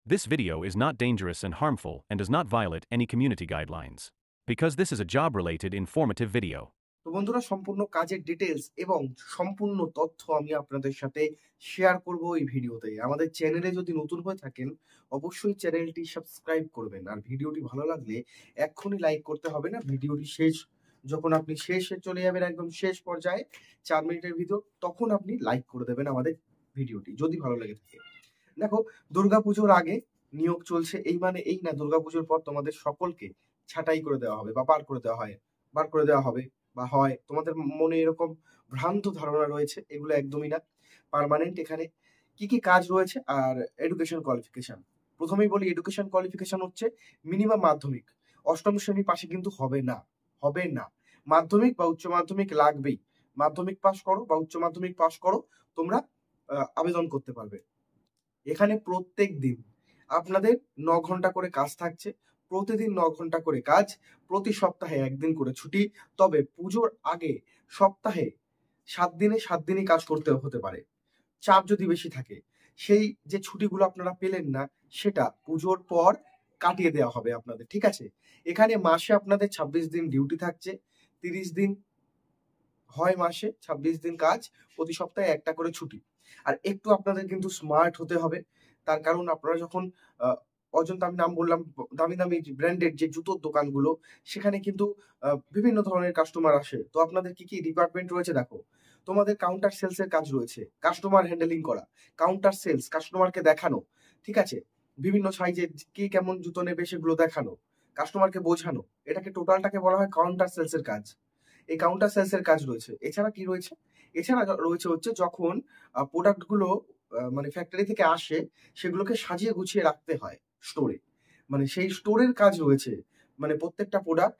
This video is not dangerous and harmful and does not violate any community guidelines. Because this is a job-related informative video. তো বন্ধুরা, সম্পূর্ণ কাজের details এবং সম্পূর্ণ তথ্য আমি আপনাদের সাথে শেয়ার করব এই ভিডিওতে। আমাদের চ্যানেলে যদি নতুন হয়ে থাকেন অবশ্যই চ্যানেলটি সাবস্ক্রাইব করবেন, আর ভিডিওটি ভালো লাগলে এক্ষুনি লাইক করতে হবে না। ভিডিওটি যখন আপনি শেষে চলে যাবেন, একদম শেষ পর্যায়ে 4 মিনিটের ভিডিও, তখন আপনি লাইক করে দেবেন আমাদের ভিডিওটি যদি ভালো লেগে থাকে। দেখো, দুর্গাপুজোর আগে নিয়োগ চলছে, এই মানে এই না দুর্গাপুজোর পর তোমাদের সকলকে ছাঁটাই করে দেওয়া হবে বা বার করে দেওয়া হবে বা হয়। তোমাদের মনে এরকম ভ্রান্ত ধারণা রয়েছে, এগুলো একদমই না। পার্মানেন্ট এখানে কি কি কাজ রয়েছে আর এডুকেশন কোয়ালিফিকেশন। প্রথমেই বলি, এডুকেশন কোয়ালিফিকেশন হচ্ছে মিনিমাম মাধ্যমিক, অষ্টম শ্রেণী পাশে কিন্তু হবে না। মাধ্যমিক বা উচ্চ মাধ্যমিক লাগবেই। মাধ্যমিক পাস করো বা উচ্চ মাধ্যমিক পাস করো, তোমরা আবেদন করতে পারবে। এখানে প্রত্যেক দিন আপনাদের 9 ঘন্টা করে কাজ থাকছে, প্রতিদিন 9 ঘন্টা করে কাজ, প্রতি সপ্তাহে 1 দিন করে ছুটি। তবে পুজোর আগে সপ্তাহে 7 দিনই কাজ করতে হতে পারে। চাপ যদি বেশি থাকে, সেই যে ছুটিগুলো আপনারা পেলেন না সেটা পুজোর পর কাটিয়ে দেওয়া হবে আপনাদের, ঠিক আছে? এখানে মাসে আপনাদের 26 দিন ডিউটি থাকছে, 30 দিন হয় মাসে, 26 দিন কাজ, প্রতি সপ্তাহে একটা করে ছুটি। আর একটু আপনাদের কিন্তু স্মার্ট হতে হবে, তার কারণ আপনারা যখন অজন্তা, আমি নাম বললাম, দামি দামি ব্র্যান্ডেড যে জুতোর দোকানগুলো, সেখানে কিন্তু বিভিন্ন ধরনের কাস্টমার আসে। তো আপনাদের কি কি ডিপার্টমেন্ট রয়েছে দেখো। তোমাদের কাউন্টার সেলস এর কাজ রয়েছে, কাস্টমার হ্যান্ডেলিং করা, কাউন্টার সেলস, কাস্টমারকে দেখানো, ঠিক আছে? বিভিন্ন সাইজে কে কেমন জুতো নেবে সেগুলো দেখানো, কাস্টমারকে বোঝানো, এটাকে টোটালটাকে বলা হয় কাউন্টার সেলস এর কাজ। এই কাউন্টার সেলস এর কাজ রয়েছে। এছাড়া কি রয়েছে? এছাড়া রয়েছে হচ্ছে যখন প্রোডাক্টগুলো মানে ফ্যাক্টরি থেকে আসে, সেগুলোকে সাজিয়ে গুছিয়ে রাখতে হয় স্টোরে, মানে সেই স্টোরের কাজ রয়েছে। মানে প্রত্যেকটা প্রোডাক্ট,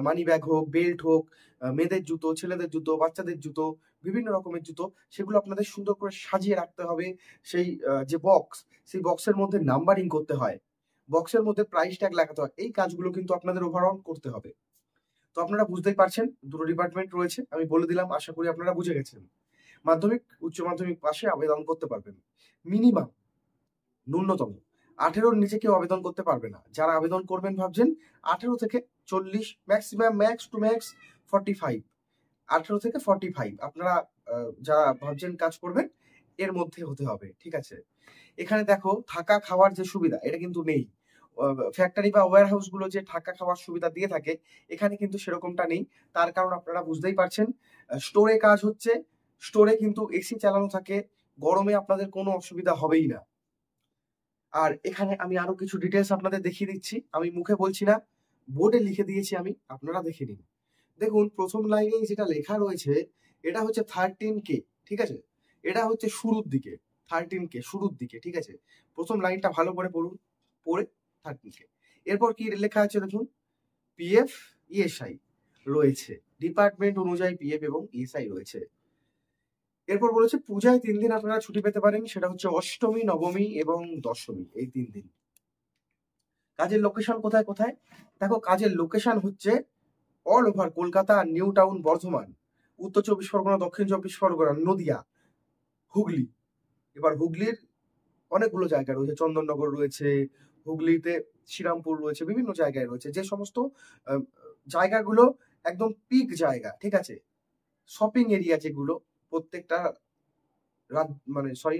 মানি ব্যাগ হোক, বেল্ট হোক, মেয়েদের জুতো, ছেলেদের জুতো, বাচ্চাদের জুতো, বিভিন্ন রকমের জুতো, সেগুলো আপনাদের সুন্দর করে সাজিয়ে রাখতে হবে। সেই যে বক্স, সেই বক্সের মধ্যে নাম্বারিং করতে হয়, বক্সের মধ্যে প্রাইস ট্যাগ লাগাতে হয়। এই কাজগুলো কিন্তু আপনাদের ওভারঅল করতে হবে। তো আপনারা বুঝতেই পারছেন, দুটো ডিপার্টমেন্ট রয়েছে, আমি বলে দিলাম, আশা করি আপনারা বুঝে গেছেন। মাধ্যমিক উচ্চ মাধ্যমিক পাশে আবেদন করতে পারবেন। মিনিমাম ন্যূনতম 18-র নিচে কেউ আবেদন করতে পারবে না। যারা আবেদন করবেন ভাবছেন 18 থেকে 40, ম্যাক্সিমাম ম্যাক্স টু ম্যাক্স 45, 18 থেকে 45 আপনারা যারা ভাবছেন কাজ করবেন এর মধ্যে হতে হবে, ঠিক আছে? এখানে দেখো, থাকা খাওয়ার যে সুবিধা, এটা কিন্তু নেই। ফ্যাক্টরি বা ওয়্যার হাউস গুলো যে থাকা খাওয়ার সুবিধা দিয়ে থাকে, এখানে কিন্তু সেরকমটা নেই। তার কারণ আপনারা বুঝতেই পারছেন, স্টোরে কাজ হচ্ছে, স্টোরে কিন্তু এসি চালানো থাকে, গরমে আপনাদের কোনো অসুবিধা হবেই না। আর এখানে আমি আরো কিছু ডিটেলস আপনাদের দেখিয়ে দিচ্ছি, আমি মুখে বলছি না, বোর্ডে লিখে দিয়েছি আমি, আপনারা দেখে নিন। দেখুন, প্রথম লাইনে যেটা লেখা রয়েছে এটা হচ্ছে 13K, ঠিক আছে? এটা হচ্ছে শুরুর দিকে, 13K শুরুর দিকে, ঠিক আছে? প্রথম লাইনটা ভালো করে পড়ুন, পড়ে 13K। এরপর কি লেখা আছে দেখুন, পিএফ ইএসআই রয়েছে, ডিপার্টমেন্ট অনুযায়ী পিএফ এবং ইএসআই রয়েছে। এরপর বলেছে পূজায় 3 দিন আপনারা ছুটি পেতে পারেন, সেটা হচ্ছে অষ্টমী, নবমী এবং দশমী, এই 3 দিন। কাজের লোকেশন কোথায় কোথায়? দেখো, কাজের লোকেশন হচ্ছে all over Kolkata, new town, Bardhaman, উত্তর 24 পরগনা, দক্ষিণ 24 পরগনা, নদিয়া, হুগলি। এবার হুগলির অনেকগুলো জায়গা রয়েছে, চন্দননগর রয়েছে, হুগলিতে শ্রীরামপুর রয়েছে, বিভিন্ন জায়গায় রয়েছে। যে সমস্ত জায়গাগুলো একদম পিক জায়গা, ঠিক আছে? শপিং এরিয়া যেগুলো, প্রত্যেকটা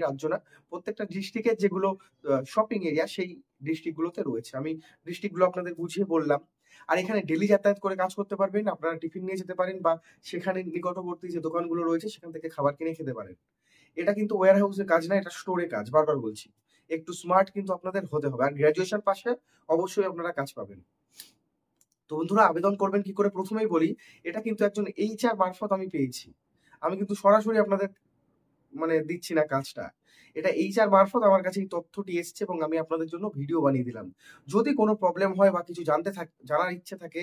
রাজ্য না, প্রত্যেকটা ডিস্ট্রিক্টের যেগুলো শপিং এরিয়া, সেই ডিস্ট্রিক্টগুলোতে রয়েছে। আমি ডিস্ট্রিক্টগুলো আপনাদের বুঝিয়ে বললাম। আর এখানে ডেলি যাতায়াত করে কাজ করতে পারবেন, আপনারা টিফিন নিয়ে যেতে পারেন বা সেখানে নিকটবর্তী যে দোকানগুলো রয়েছে সেখান থেকে খাবার কিনে খেতে পারেন। এটা কিন্তু ওয়্যার হাউসের কাজ না, এটা স্টোরে কাজ, বারবার বলছি। একটু স্মার্ট কিন্তু আপনাদের হতে হবে, আর গ্র্যাজুয়েশন পাশে অবশ্যই আপনারা কাজ পাবেন। তো বন্ধুরা, আবেদন করবেন কি করে? প্রথমেই বলি, এটা কিন্তু একজন HR মারফত আমি পেয়েছি, আমি কিন্তু সরাসরি আপনাদের দিচ্ছি না কাজটা। এটা HR মারফত আমার কাছে এই তথ্যটি এসছে এবং আমি আপনাদের জন্য ভিডিও বানিয়ে দিলাম। যদি কোনো প্রবলেম হয় বা কিছু জানার ইচ্ছে থাকে,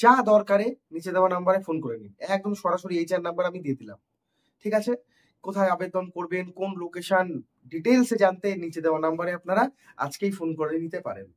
যা দরকারে নিচে দেওয়া নাম্বারে ফোন করে নিন, একদম সরাসরি HR নাম্বার আমি দিয়ে দিলাম, ঠিক আছে? কোথায় আবেদন করবেন, কোন লোকেশন, ডিটেলসে জানতে নিচে দেওয়া নাম্বারে আপনারা আজকেই ফোন করে নিতে পারেন।